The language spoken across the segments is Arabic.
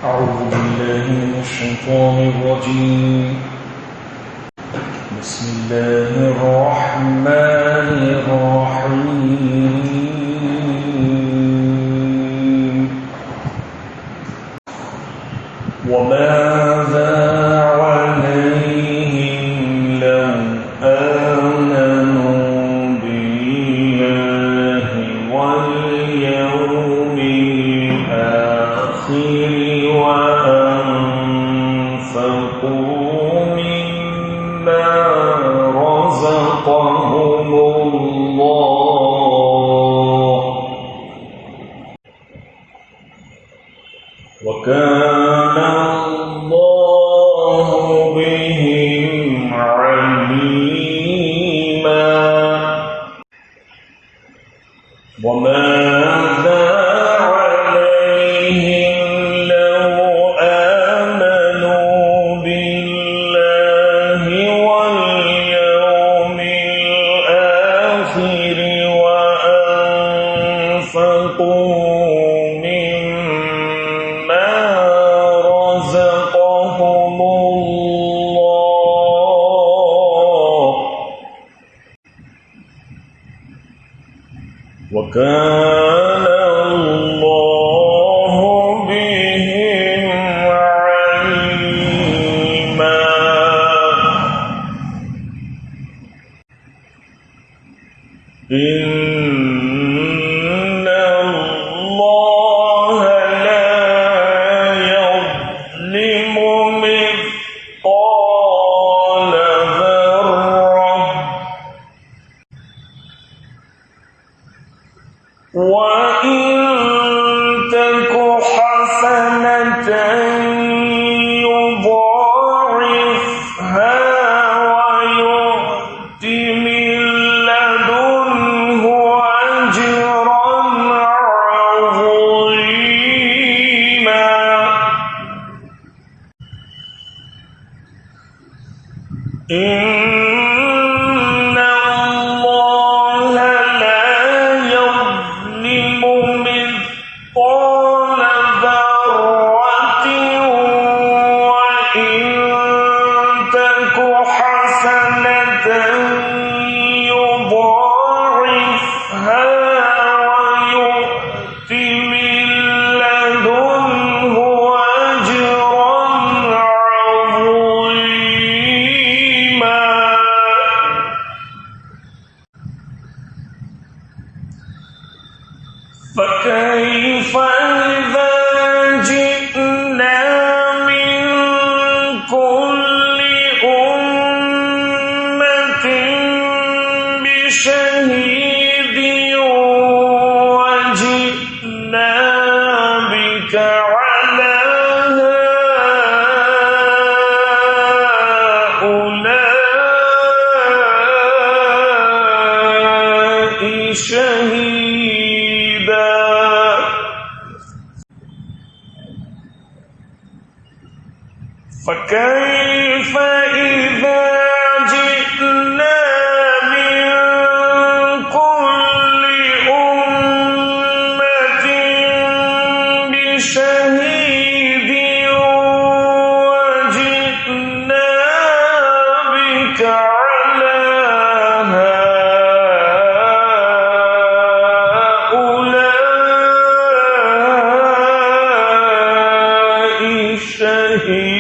أعوذ بالله من الشيطان الرجيم. بسم الله الرحمن الرحيم. وماذا عليهم لو آمنوا بالله واليوم الآخر وأنفقوا مما رزقهم الله وكان الله بهم عليما. وماذا عليهم لو آمنوا بالله واليوم الآخر وأنفقوا مما رزقهم الله وكان الله بهم عليما. إن الله لا يظلم مثقال ذرة وإن تك حسنة يضاعفها ويؤت من لدنه أجرا عظيما. إن الله لا يظلم مثقال ذرة وإن تك حسنة يضاعفها ويؤت من لدنه أجرا عظيما. فكيف إذا جئنا من كل أمة بشهيد وجئنا بك على هؤلاء شهيدا. فكيف إذا جئنا من كل أمة بشهيد وجئنا بك على هؤلاء شهيدا.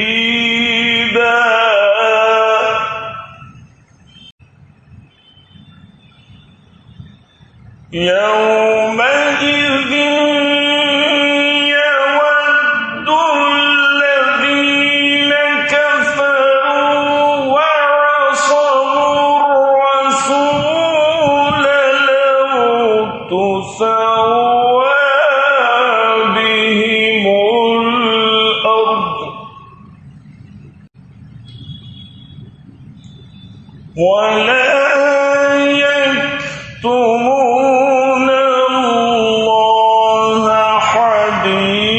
يومئذ يود الذين كفروا وعصوا الرسول لو تسوى بهم الأرض ولا يكتمون الله حديثا.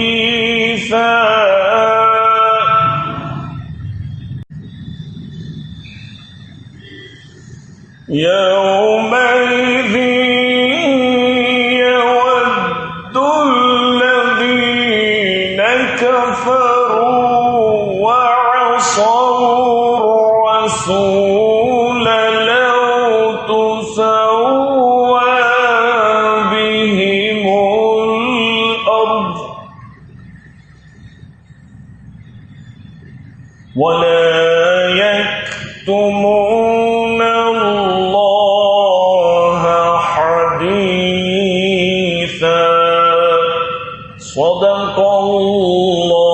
يومئذ يود الذين كفروا وعصوا الرسول لو تسوى بهم الأرض ولا يكتمون الله حديثا. صدق الله.